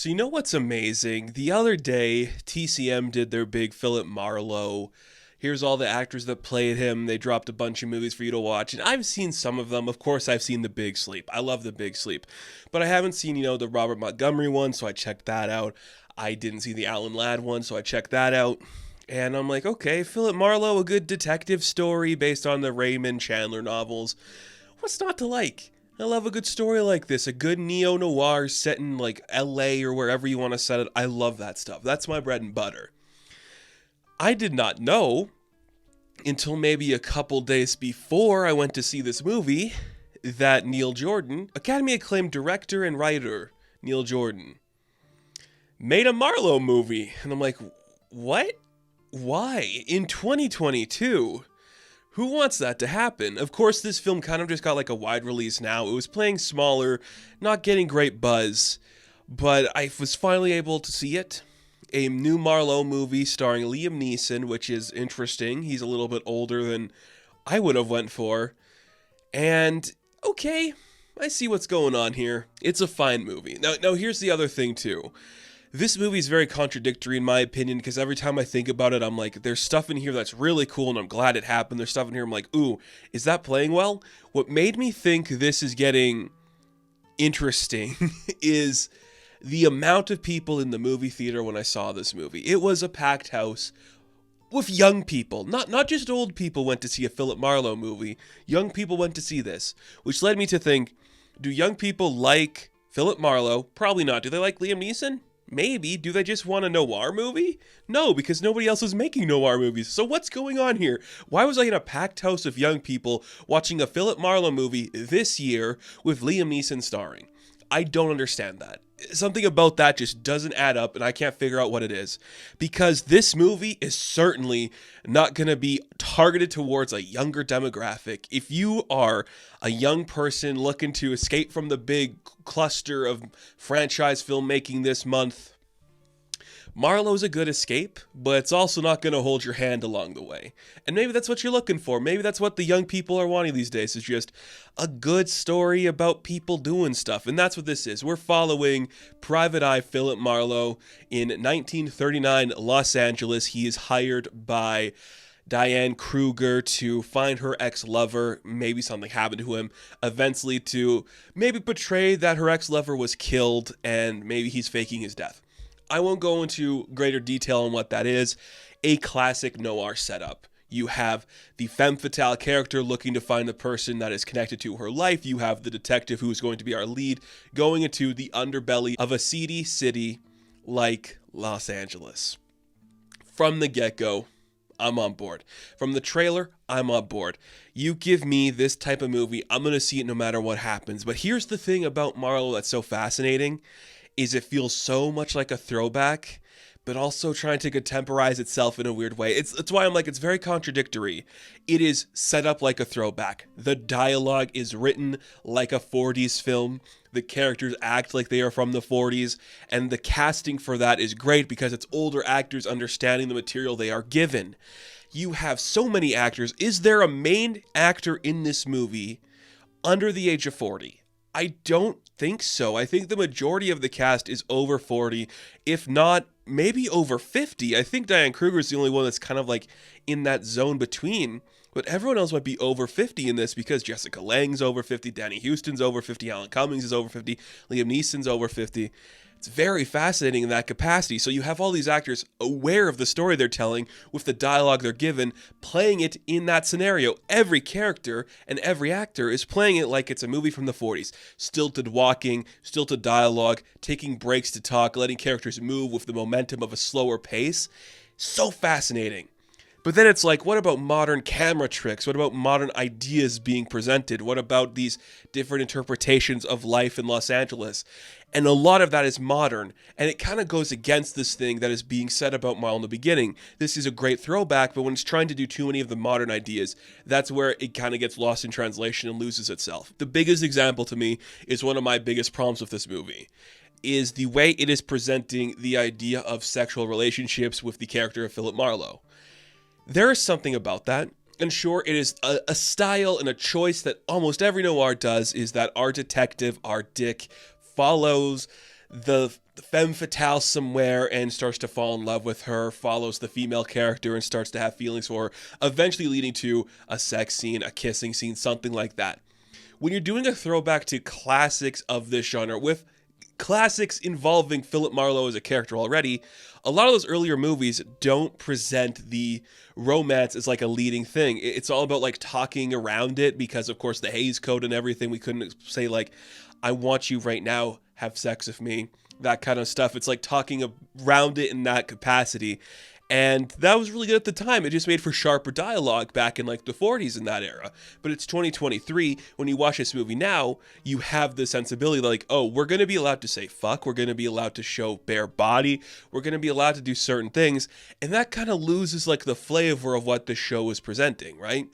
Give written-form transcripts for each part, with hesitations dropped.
So you know what's amazing? The other day, TCM did their big Philip Marlowe. Here's all the actors that played him. They dropped a bunch of movies for you to watch, and I've seen some of them. Of course, I've seen The Big Sleep. I love The Big Sleep. But I haven't seen, the Robert Montgomery one, so I checked that out. I didn't see the Alan Ladd one, so I checked that out. And I'm like, okay, Philip Marlowe, a good detective story based on the Raymond Chandler novels. What's not to like? I love a good story like this, a good neo-noir set in like LA or wherever you want to set it. I love that stuff. That's my bread and butter. I did not know until maybe a couple days before I went to see this movie that Neil Jordan, Academy acclaimed director and writer Neil Jordan, made a Marlowe movie. And I'm like, what? Why? In 2022? Who wants that to happen? Of course, this film kind of just got like a wide release now. It was playing smaller, not getting great buzz, but I was finally able to see it. A new Marlowe movie starring Liam Neeson, which is interesting. He's a little bit older than I would have went for. And, okay, I see what's going on here. It's a fine movie. Now here's the other thing, too. This movie is very contradictory in my opinion, because every time I think about it, I'm like, there's stuff in here that's really cool and I'm glad it happened. There's stuff in here I'm like, ooh, is that playing well? What made me think this is getting interesting is the amount of people in the movie theater when I saw this movie. It was a packed house with young people. Not just old people went to see a Philip Marlowe movie. Young people went to see this, which led me to think, do young people like Philip Marlowe? Probably not. Do they like Liam Neeson? Maybe. Do they just want a noir movie? No, because nobody else is making noir movies. So what's going on here? Why was I in a packed house of young people watching a Philip Marlowe movie this year with Liam Neeson starring? I don't understand that. Something about that just doesn't add up, and I can't figure out what it is. Because this movie is certainly not going to be targeted towards a younger demographic. If you are a young person looking to escape from the big cluster of franchise filmmaking this month, Marlowe's a good escape, but it's also not going to hold your hand along the way. And maybe that's what you're looking for. Maybe that's what the young people are wanting these days, is just a good story about people doing stuff. And that's what this is. We're following Private Eye Philip Marlowe in 1939 Los Angeles. He is hired by Diane Kruger to find her ex-lover. Maybe something happened to him. Eventually to maybe portray that her ex-lover was killed and maybe he's faking his death. I won't go into greater detail on what that is. A classic noir setup. You have the femme fatale character looking to find the person that is connected to her life. You have the detective who is going to be our lead going into the underbelly of a seedy city like Los Angeles. From the get-go, I'm on board. From the trailer, I'm on board. You give me this type of movie, I'm going to see it no matter what happens. But here's the thing about Marlowe that's so fascinating, is it feels so much like a throwback, but also trying to contemporize itself in a weird way. It's why I'm like, it's very contradictory. It is set up like a throwback. The dialogue is written like a 40s film. The characters act like they are from the 40s, and the casting for that is great because it's older actors understanding the material they are given. You have so many actors. Is there a main actor in this movie under the age of 40? I don't think so. I think the majority of the cast is over 40, if not maybe over 50. I think Diane Kruger is the only one that's kind of like in that zone between, but everyone else might be over 50 in this because Jessica Lange's over 50, Danny Houston's over 50, Alan Cummings is over 50, Liam Neeson's over 50. It's very fascinating in that capacity. So you have all these actors aware of the story they're telling with the dialogue they're given, playing it in that scenario. Every character and every actor is playing it like it's a movie from the 40s. Stilted walking, stilted dialogue, taking breaks to talk, letting characters move with the momentum of a slower pace. So fascinating. But then it's like, what about modern camera tricks? What about modern ideas being presented? What about these different interpretations of life in Los Angeles? And a lot of that is modern, and it kind of goes against this thing that is being said about Marlowe in the beginning. This is a great throwback, but when it's trying to do too many of the modern ideas, that's where it kind of gets lost in translation and loses itself. The biggest example to me is one of my biggest problems with this movie, is the way it is presenting the idea of sexual relationships with the character of Philip Marlowe. There is something about that, and sure, it is a style and a choice that almost every noir does, is that our detective, our Dick, follows the femme fatale somewhere and starts to fall in love with her, follows the female character and starts to have feelings for her, eventually leading to a sex scene, a kissing scene, something like that. When you're doing a throwback to classics of this genre, with classics involving Philip Marlowe as a character already, a lot of those earlier movies don't present the romance as like a leading thing. It's all about like talking around it because, of course, the Hays Code and everything. We couldn't say like, I want you right now, have sex with me, that kind of stuff. It's like talking around it in that capacity. And that was really good at the time. It just made for sharper dialogue back in like the 40s in that era. But it's 2023. When you watch this movie now, you have the sensibility like, oh, we're going to be allowed to say fuck. We're going to be allowed to show bare body. We're going to be allowed to do certain things. And that kind of loses like the flavor of what the show is presenting, right?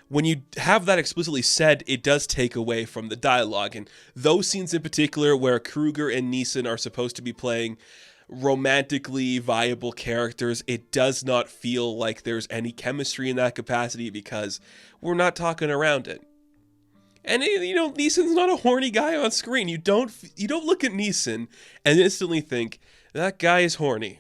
When you have that explicitly said, it does take away from the dialogue. And those scenes in particular where Kruger and Neeson are supposed to be playing romantically viable characters, it does not feel like there's any chemistry in that capacity because we're not talking around it. And you know, Neeson's not a horny guy on screen. You don't look at Neeson and instantly think that guy is horny.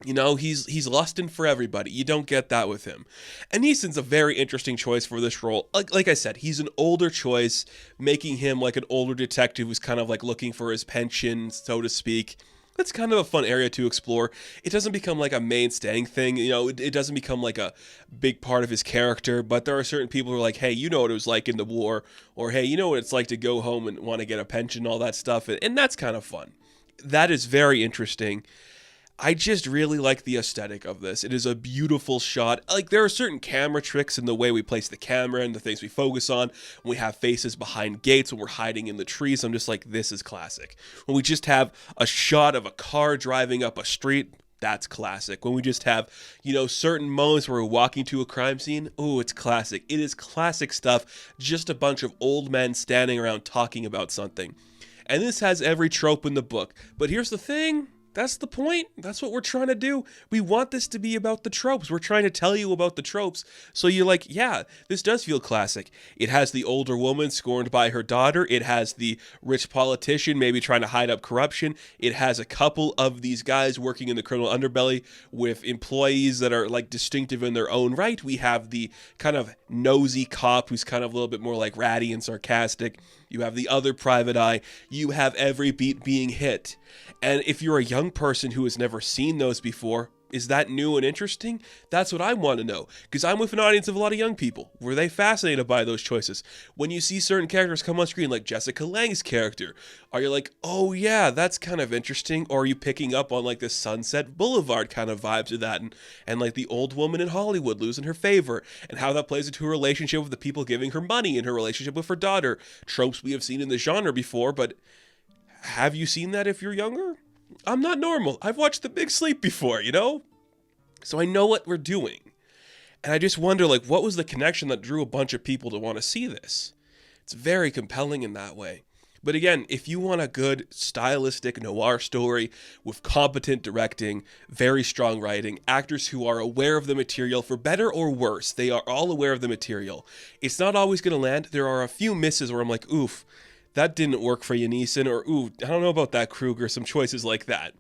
You know, he's lusting for everybody. You don't get that with him. And Neeson's a very interesting choice for this role. Like I said, he's an older choice, making him like an older detective who's kind of like looking for his pension, so to speak. That's kind of a fun area to explore. It doesn't become like a mainstaying thing, you know, it doesn't become like a big part of his character, but there are certain people who are like, hey, you know what it was like in the war, or hey, you know what it's like to go home and want to get a pension, all that stuff, and that's kind of fun. That is very interesting. I just really like the aesthetic of this. It is a beautiful shot. Like, there are certain camera tricks in the way we place the camera and the things we focus on. When we have faces behind gates, when we're hiding in the trees, I'm just like, this is classic. When we just have a shot of a car driving up a street, that's classic. When we just have, you know, certain moments where we're walking to a crime scene, oh, it's classic. It is classic stuff. Just a bunch of old men standing around talking about something. And this has every trope in the book. But here's the thing. That's the point. That's what we're trying to do. We want this to be about the tropes. We're trying to tell you about the tropes. So you're like, yeah, this does feel classic. It has the older woman scorned by her daughter. It has the rich politician maybe trying to hide up corruption. It has a couple of these guys working in the criminal underbelly with employees that are like distinctive in their own right. We have the kind of nosy cop who's kind of a little bit more like ratty and sarcastic. You have the other private eye. You have every beat being hit. And if you're a young person who has never seen those before, is that new and interesting? That's what I want to know. Because I'm with an audience of a lot of young people. Were they fascinated by those choices? When you see certain characters come on screen, like Jessica Lange's character, are you like, oh yeah, that's kind of interesting? Or are you picking up on like this Sunset Boulevard kind of vibe to that? And like the old woman in Hollywood losing her favor, and how that plays into her relationship with the people giving her money and her relationship with her daughter. Tropes we have seen in the genre before, but have you seen that if you're younger? I'm not normal. I've watched The Big Sleep before, you know? So I know what we're doing. And I just wonder, like, what was the connection that drew a bunch of people to want to see this? It's very compelling in that way. But again, if you want a good stylistic noir story with competent directing, very strong writing, actors who are aware of the material, for better or worse, they are all aware of the material. It's not always going to land. There are a few misses where I'm like, oof, that didn't work for you, Neeson, or ooh, I don't know about that, Kruger, some choices like that.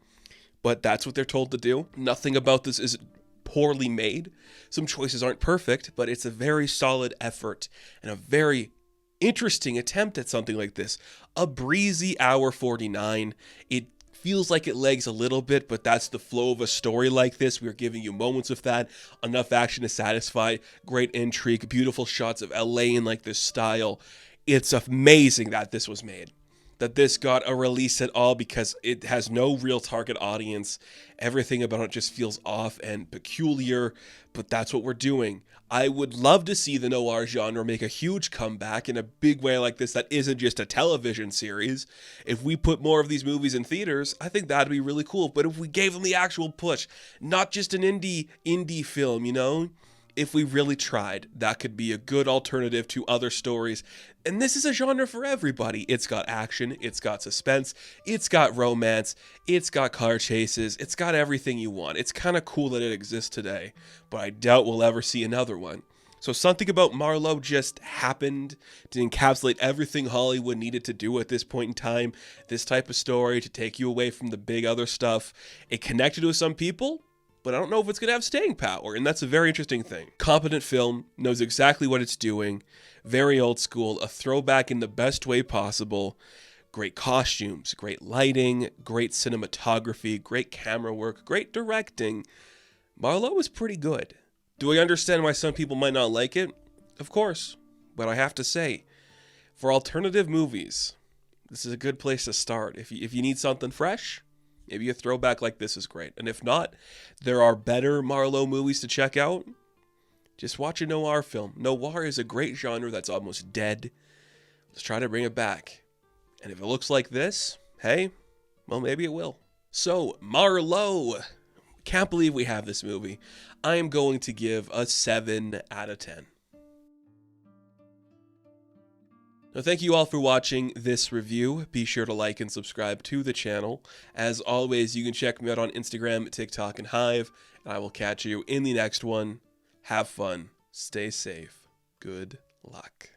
But that's what they're told to do. Nothing about this is poorly made. Some choices aren't perfect, but it's a very solid effort and a very interesting attempt at something like this. A breezy hour 49. It feels like it lags a little bit, but that's the flow of a story like this. We're giving you moments of that, enough action to satisfy, great intrigue, beautiful shots of LA in like this style. It's amazing that this was made, that this got a release at all, because it has no real target audience. Everything about it just feels off and peculiar, but that's what we're doing. I would love to see the noir genre make a huge comeback in a big way like this that isn't just a television series. If we put more of these movies in theaters, I think that'd be really cool. But if we gave them the actual push, not just an indie film, you know? If we really tried, that could be a good alternative to other stories. And this is a genre for everybody. It's got action, it's got suspense, it's got romance, it's got car chases, it's got everything you want. It's kind of cool that it exists today, but I doubt we'll ever see another one. So something about Marlowe just happened to encapsulate everything Hollywood needed to do at this point in time. This type of story to take you away from the big other stuff. It connected with some people, but I don't know if it's going to have staying power, and that's a very interesting thing. Competent film, knows exactly what it's doing, very old school, a throwback in the best way possible. Great costumes, great lighting, great cinematography, great camera work, great directing. Marlowe is pretty good. Do I understand why some people might not like it? Of course, but I have to say, for alternative movies, this is a good place to start. If you need something fresh, maybe a throwback like this is great. And if not, there are better Marlowe movies to check out. Just watch a noir film. Noir is a great genre that's almost dead. Let's try to bring it back. And if it looks like this, hey, well, maybe it will. So, Marlowe. Can't believe we have this movie. I am going to give a 7 out of 10. Now, thank you all for watching this review. Be sure to like and subscribe to the channel. As always, you can check me out on Instagram, TikTok, and Hive. And I will catch you in the next one. Have fun. Stay safe. Good luck.